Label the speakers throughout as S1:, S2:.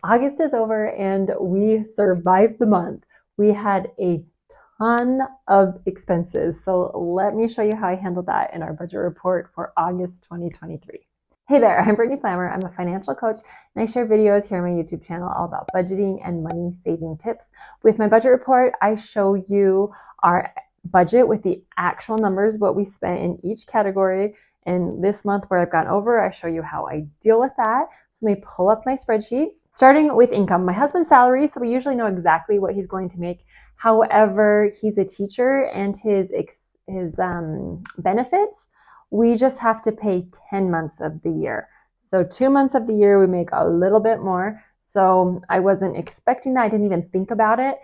S1: August is over and we survived the month. We had a ton of expenses. So let me show you how I handled that in our budget report for August 2023. Hey there, I'm Brittany Flammer. I'm a financial coach and I share videos here on my YouTube channel all about budgeting and money saving tips. With my budget report, I show you our budget with the actual numbers, what we spent in each category. And this month where I've gone over, I show you how I deal with that. So let me pull up my spreadsheet. Starting with income, my husband's salary, so we usually know exactly what he's going to make. However, he's a teacher and his benefits, we just have to pay 10 months of the year. So 2 months of the year, we make a little bit more. So I wasn't expecting that. I didn't even think about it.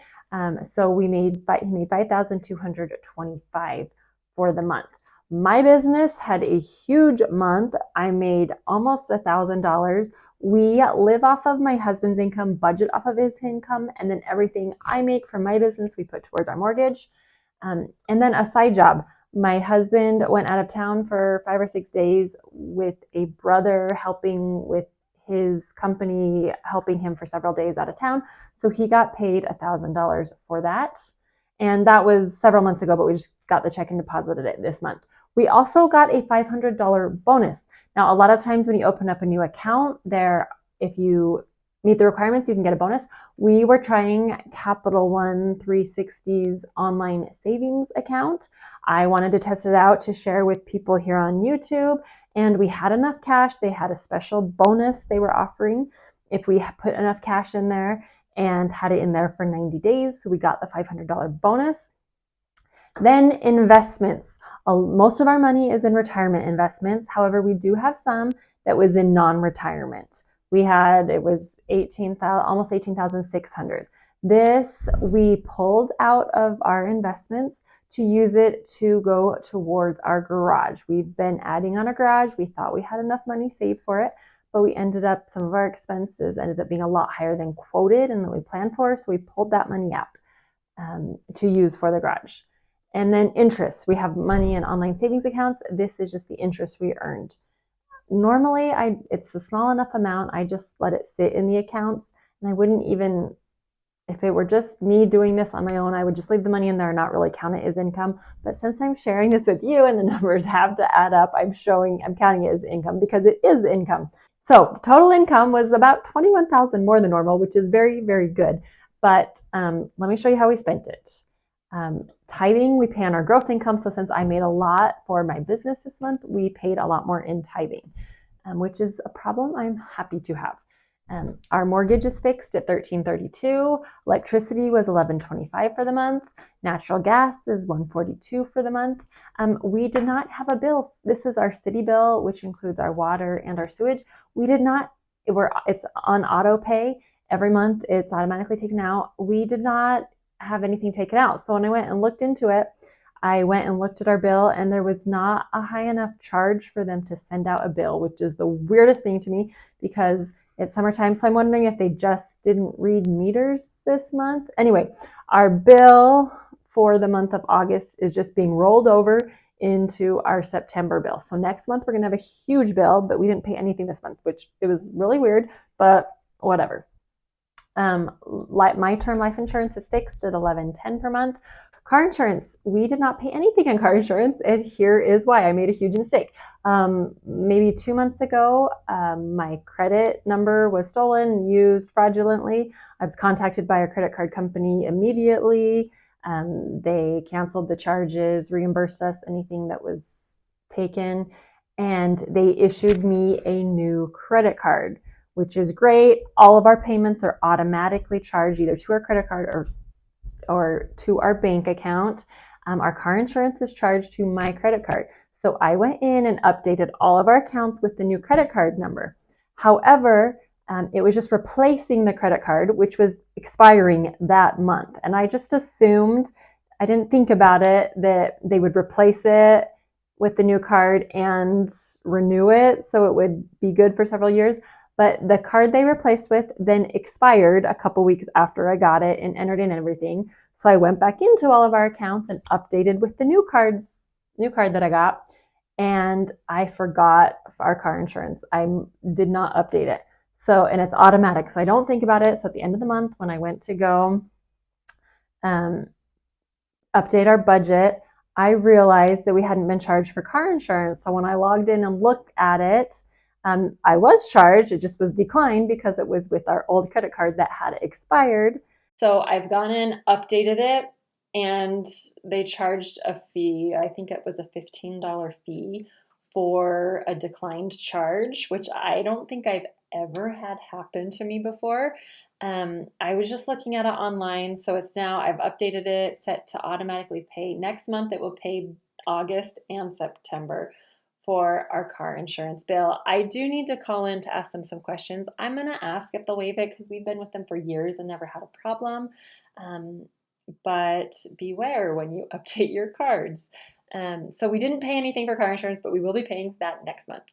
S1: So he made $5,225 for the month. My business had a huge month. I made almost $1,000. We live off of my husband's income, budget off of his income, and then everything I make from my business, we put towards our mortgage. And then a side job. My husband went out of town for 5 or 6 days with a brother helping with his company, helping him for several days out of town. So he got paid $1,000 for that. And that was several months ago, but we just got the check and deposited it this month. We also got a $500 bonus. Now, a lot of times when you open up a new account, if you meet the requirements, you can get a bonus. We were trying Capital One 360's online savings account. I wanted to test it out to share with people here on YouTube, and we had enough cash. They had a special bonus they were offering if we put enough cash in there and had it in there for 90 days. So we got the $500 bonus. Then investments. Most of our money is in retirement investments. However, we do have some that was in non-retirement. It was almost 18,600. This we pulled out of our investments to use it to go towards our garage. We've been adding on a garage. We thought we had enough money saved for it, but some of our expenses ended up being a lot higher than quoted and that we planned for. So we pulled that money out to use for the garage. And then interest. We have money in online savings accounts. This is just the interest we earned. Normally, it's a small enough amount. I just let it sit in the accounts, and I wouldn't even, if it were just me doing this on my own, I would just leave the money in there and not really count it as income. But since I'm sharing this with you and the numbers have to add up, I'm counting it as income because it is income. So total income was about $21,000 more than normal, which is very, very good. But let me show you how we spent it. Tithing, we pay on our gross income. So since I made a lot for my business this month, we paid a lot more in tithing, which is a problem I'm happy to have. Our mortgage is fixed at $1,332. Electricity was $1,125 for the month. Natural gas is $142 for the month. We did not have a bill. This is our city bill, which includes our water and our sewage. It's on auto pay. Every month it's automatically taken out. We did not have anything taken out. So when I went and looked into it, I went and looked at our bill and there was not a high enough charge for them to send out a bill, which is the weirdest thing to me because it's summertime. So I'm wondering if they just didn't read meters this month. Anyway, our bill for the month of August is just being rolled over into our September bill. So next month we're gonna have a huge bill, but we didn't pay anything this month, which it was really weird, but whatever. My term life insurance is fixed at $11.10 per month. Car insurance, we did not pay anything on car insurance, and here is why. I made a huge mistake. Maybe 2 months ago, my credit number was stolen, used fraudulently. I was contacted by a credit card company immediately. They canceled the charges, reimbursed us anything that was taken, and they issued me a new credit card, which is great. All of our payments are automatically charged either to our credit card or to our bank account. Our car insurance is charged to my credit card. So I went in and updated all of our accounts with the new credit card number. However, it was just replacing the credit card, which was expiring that month. And I just assumed, I didn't think about it, that they would replace it with the new card and renew it so it would be good for several years. But the card they replaced with then expired a couple weeks after I got it and entered in everything. So I went back into all of our accounts and updated with the new card that I got. And I forgot our car insurance. I did not update it. So, and it's automatic. So I don't think about it. So at the end of the month, when I went to go um, update our budget, I realized that we hadn't been charged for car insurance. So when I logged in and looked at it, I was charged. It just was declined because it was with our old credit card that had expired. So I've gone in, updated it, and they charged a fee. I think it was a $15 fee for a declined charge, which I don't think I've ever had happen to me before. I was just looking at it online, so it's now, I've updated it, set to automatically pay. Next month it will pay August and September for our car insurance bill. I do need to call in to ask them some questions. I'm going to ask if they'll waive it because we've been with them for years and never had a problem. But beware when you update your cards. So we didn't pay anything for car insurance, but we will be paying that next month.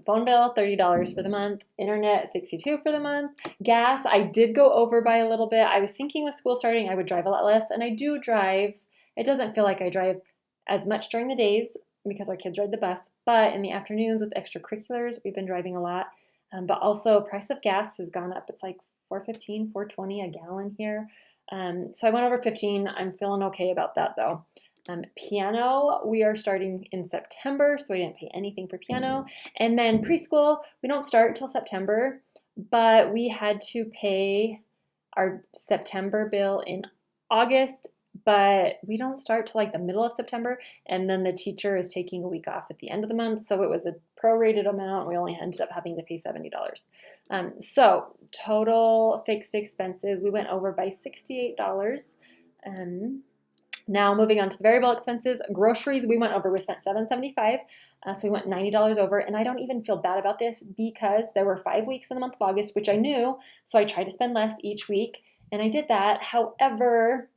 S1: Phone bill, $30 for the month. Internet, $62 for the month. Gas, I did go over by a little bit. I was thinking with school starting, I would drive a lot less, and I do drive. It doesn't feel like I drive as much during the days because our kids ride the bus, but in the afternoons with extracurriculars, we've been driving a lot. But also, price of gas has gone up. It's like $4.15, $4.20 a gallon here. So I went over 15. I'm feeling okay about that though. Piano, we are starting in September, so we didn't pay anything for piano. And then preschool, we don't start till September, but we had to pay our September bill in August, but we don't start till like the middle of September. And then the teacher is taking a week off at the end of the month, so it was a prorated amount. We only ended up having to pay $70. So total fixed expenses, we went over by $68. Now moving on to the variable expenses, groceries, we went over. We spent $7.75, so we went $90 over, and I don't even feel bad about this because there were 5 weeks in the month of August, which I knew, so I tried to spend less each week, and I did that. However,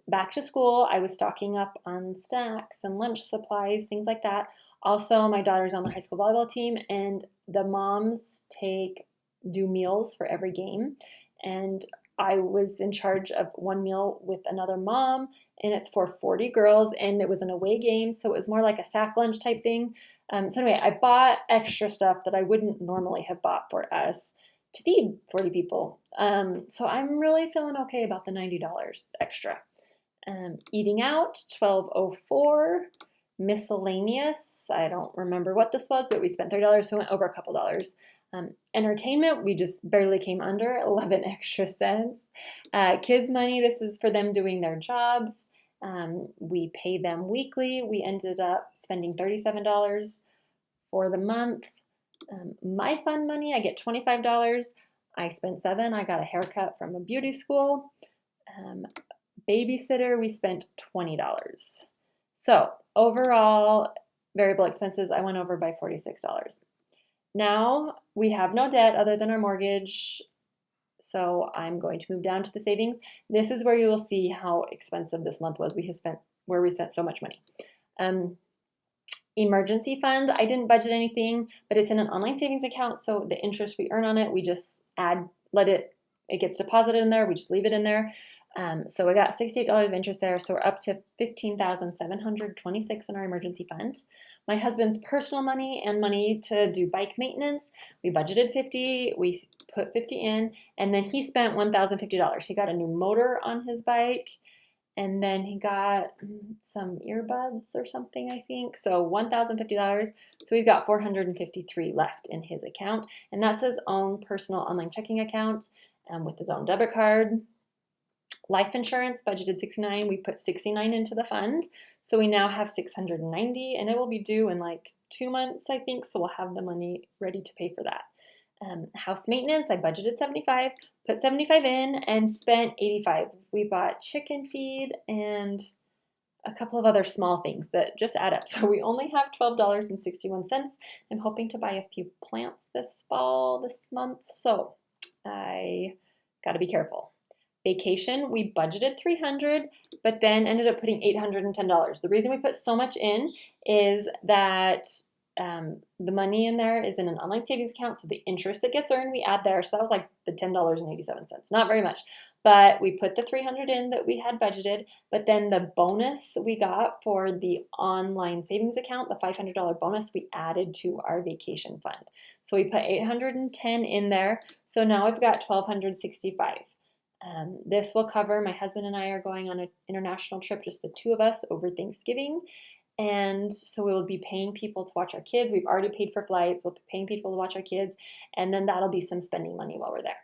S1: back to school, I was stocking up on snacks and lunch supplies, things like that. Also, my daughter's on the high school volleyball team, and the moms do meals for every game, and I was in charge of one meal with another mom, and it's for 40 girls, and it was an away game, so it was more like a sack lunch type thing. So anyway, I bought extra stuff that I wouldn't normally have bought for us to feed 40 people. So I'm really feeling okay about the $90 extra. Eating out, $12.04. Miscellaneous, I don't remember what this was, but we spent $30, so we went over a couple dollars. Entertainment, we just barely came under 11 extra cents. Kids' money, this is for them doing their jobs. We pay them weekly. We ended up spending $37 for the month. My fun money, I get $25. I spent $7. I got a haircut from a beauty school. Babysitter, we spent $20. So overall, variable expenses, I went over by $46. Now we have no debt other than our mortgage, so I'm going to move down to the savings. This is where you will see how expensive this month was. Where we spent so much money. Emergency fund, I didn't budget anything, but it's in an online savings account, so the interest we earn on it, we just it gets deposited in there, we just leave it in there. So we got $68 of interest there, so we're up to $15,726 in our emergency fund. My husband's personal money and money to do bike maintenance, we budgeted $50, we put $50 in, and then he spent $1,050. He got a new motor on his bike, and then he got some earbuds or something, I think. So $1,050. So he's got $453 left in his account, and that's his own personal online checking account with his own debit card. Life insurance, budgeted $69. We put $69 into the fund. So we now have $690, and it will be due in like 2 months, I think. So we'll have the money ready to pay for that. House maintenance, I budgeted $75, put $75 in, and spent $85. We bought chicken feed and a couple of other small things that just add up. So we only have $12.61. I'm hoping to buy a few plants this month. So I got to be careful. Vacation, we budgeted $300, but then ended up putting $810. The reason we put so much in is that the money in there is in an online savings account, so the interest that gets earned, we add there. So that was like the $10.87. Not very much. But we put the $300 in that we had budgeted, but then the bonus we got for the online savings account, the $500 bonus, we added to our vacation fund. So we put $810 in there. So now we've got $1,265. This will cover, my husband and I are going on an international trip, just the two of us, over Thanksgiving. And so we will be paying people to watch our kids. We've already paid for flights. We'll be paying people to watch our kids. And then that'll be some spending money while we're there.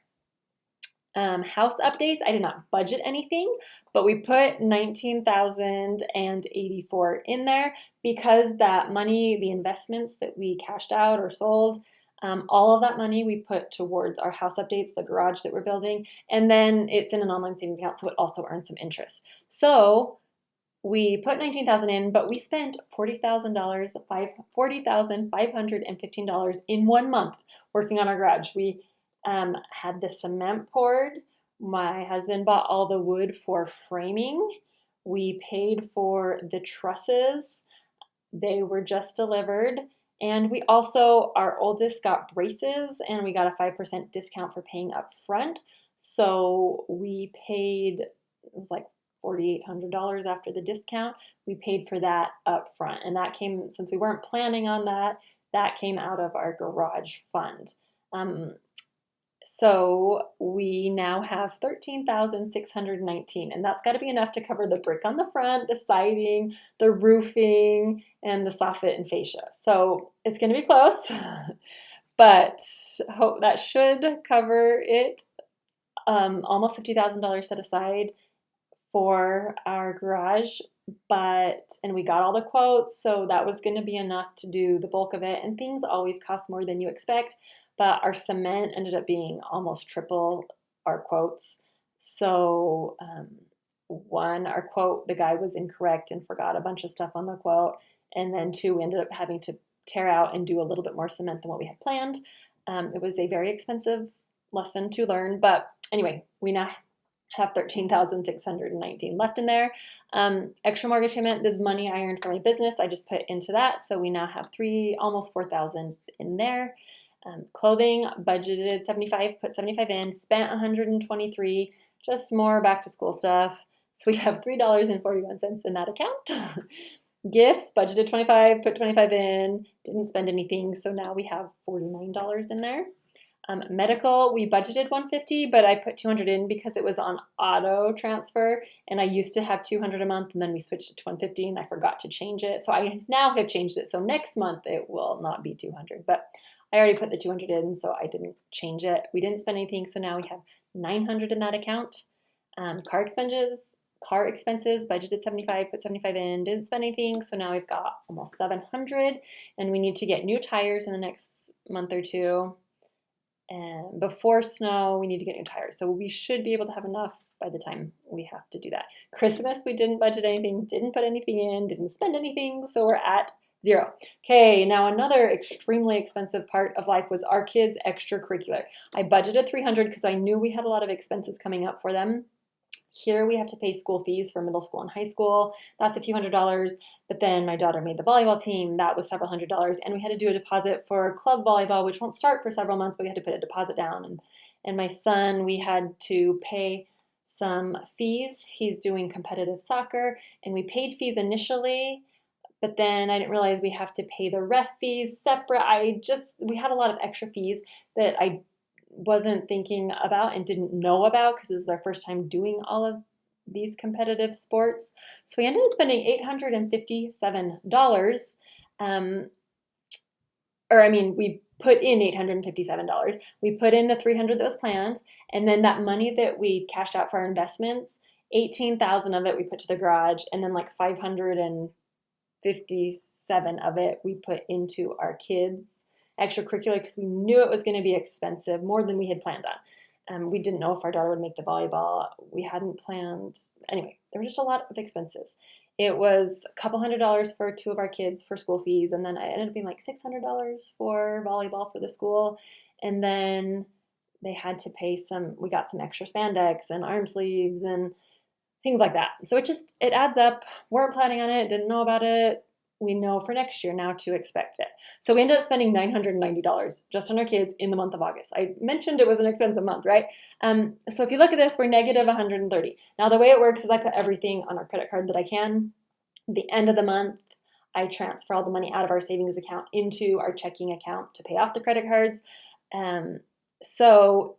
S1: House updates, I did not budget anything, but we put $19,084 in there because that money, the investments that we cashed out or sold, all of that money we put towards our house updates, the garage that we're building, and then it's in an online savings account, so it also earns some interest. So we put $19,000 in, but we spent $40,515 in 1 month working on our garage. We had the cement poured. My husband bought all the wood for framing. We paid for the trusses. They were just delivered. And we also, our oldest got braces, and we got a 5% discount for paying up front. So we paid, it was like $4,800 after the discount. We paid for that up front. And that came, since we weren't planning on that, that came out of our garage fund. So we now have $13,619, and that's got to be enough to cover the brick on the front, the siding, the roofing, and the soffit and fascia. So it's going to be close, but hope that should cover it. Almost $50,000 set aside for our garage, and we got all the quotes, so that was going to be enough to do the bulk of it. And things always cost more than you expect. But our cement ended up being almost triple our quotes. So one, our quote, the guy was incorrect and forgot a bunch of stuff on the quote. And then two, we ended up having to tear out and do a little bit more cement than what we had planned. It was a very expensive lesson to learn. But anyway, we now have $13,619 left in there. Extra mortgage payment, the money I earned from my business, I just put into that. So we now have almost $4,000 in there. Clothing, budgeted 75, put 75 in, spent 123, just more back to school stuff. So we have $3.41 in that account. Gifts, budgeted 25, put 25 in, didn't spend anything. So now we have $49 in there. Medical, we budgeted 150, but I put 200 in because it was on auto transfer, and I used to have 200 a month, and then we switched it to 150, and I forgot to change it. So I now have changed it. So next month it will not be 200, but I already put the 200 in, so I didn't change it. We didn't spend anything, so now we have 900 in that account. Car expenses, budgeted 75, put 75 in, didn't spend anything, so now we've got almost 700, and we need to get new tires in the next month or two. And before snow, we need to get new tires, so we should be able to have enough by the time we have to do that. Christmas, we didn't budget anything, didn't put anything in, didn't spend anything, so we're at zero. Okay, now another extremely expensive part of life was our kids' extracurricular. I budgeted $300 because I knew we had a lot of expenses coming up for them. Here we have to pay school fees for middle school and high school. That's a few $100s, but then my daughter made the volleyball team. That was several $100s, and we had to do a deposit for club volleyball, which won't start for several months, but we had to put a deposit down. And my son, we had to pay some fees. He's doing competitive soccer, and we paid fees initially, but then I didn't realize we have to pay the ref fees separate. We had a lot of extra fees that I wasn't thinking about and didn't know about because this is our first time doing all of these competitive sports. So we ended up spending $857. We put in $857. We put in the $300 that was planned, and then that money that we cashed out for our investments, $18,000 of it we put to the garage, and then like $557 of it we put into our kids' extracurricular because we knew it was going to be expensive, more than we had planned on. We didn't know if our daughter would make the volleyball. We hadn't planned. Anyway, there were just a lot of expenses. It was a couple $100s for two of our kids for school fees, and then it ended up being like $600 for volleyball for the school. And then they had to pay we got some extra spandex and arm sleeves and things like that. So it adds up. Weren't planning on it, didn't know about it.
S2: we know for next year now to expect it. So we ended up spending $990 just on our kids in the month of August. I mentioned it was an expensive month, right? So if you look at this, we're negative 130. Now the way it works is I put everything on our credit card that I can. At the end of the month, I transfer all the money out of our savings account into our checking account to pay off the credit cards. So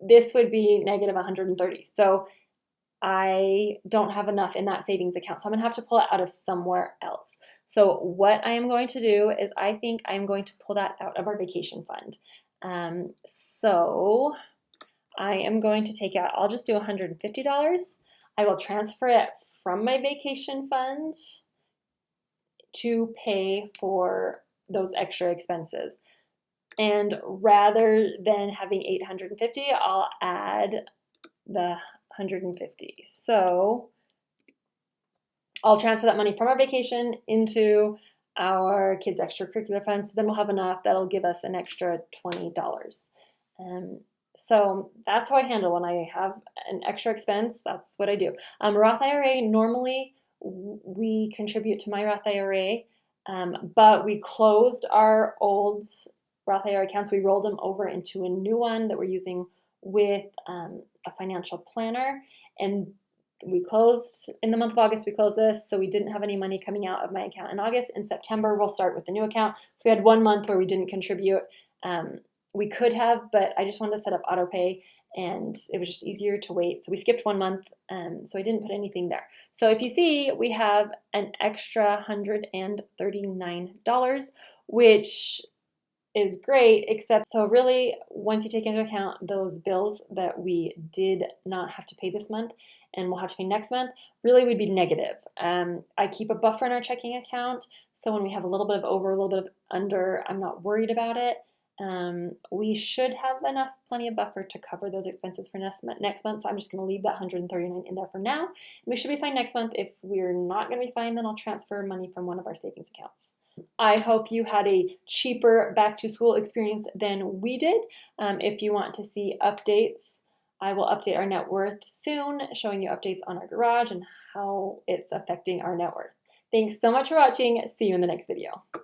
S2: this would be negative 130. So I don't have enough in that savings account. So I'm gonna have to pull it out of somewhere else. So what I am going to do is I think I'm going to pull that out of our vacation fund. So I am going to take out, I'll just do $150. I will transfer it from my vacation fund to pay for those extra expenses. And rather than having 850, I'll add the 150. So I'll transfer that money from our vacation into our kids' extracurricular fund. So then we'll have enough. That'll give us an extra $20. So that's how I handle when I have an extra expense. That's what I do. Roth IRA, normally we contribute to my Roth IRA, but we closed our old Roth IRA accounts. We rolled them over into a new one that we're using with a financial planner, and we closed in the month of August. We closed this, so we didn't have any money coming out of my account in August. In September, we'll start with the new account. So we had 1 month where we didn't contribute. We could have, but I just wanted to set up auto pay, and it was just easier to wait. So we skipped 1 month, so I didn't put anything there. So if you see, we have an extra $139, which is great, except so really once you take into account those bills that we did not have to pay this month and we'll have to pay next month, really we'd be negative. I keep a buffer in our checking account, so when we have a little bit of over, a little bit of under, I'm not worried about it. We should have plenty of buffer to cover those expenses for next month, so I'm just going to leave that 139 in there for now. We should be fine next month. If we're not going to be fine, then I'll transfer money from one of our savings accounts. I hope you had a cheaper back to school experience than we did. If you want to see updates, I will update our net worth soon, showing you updates on our garage and how it's affecting our net worth. Thanks so much for watching. See you in the next video.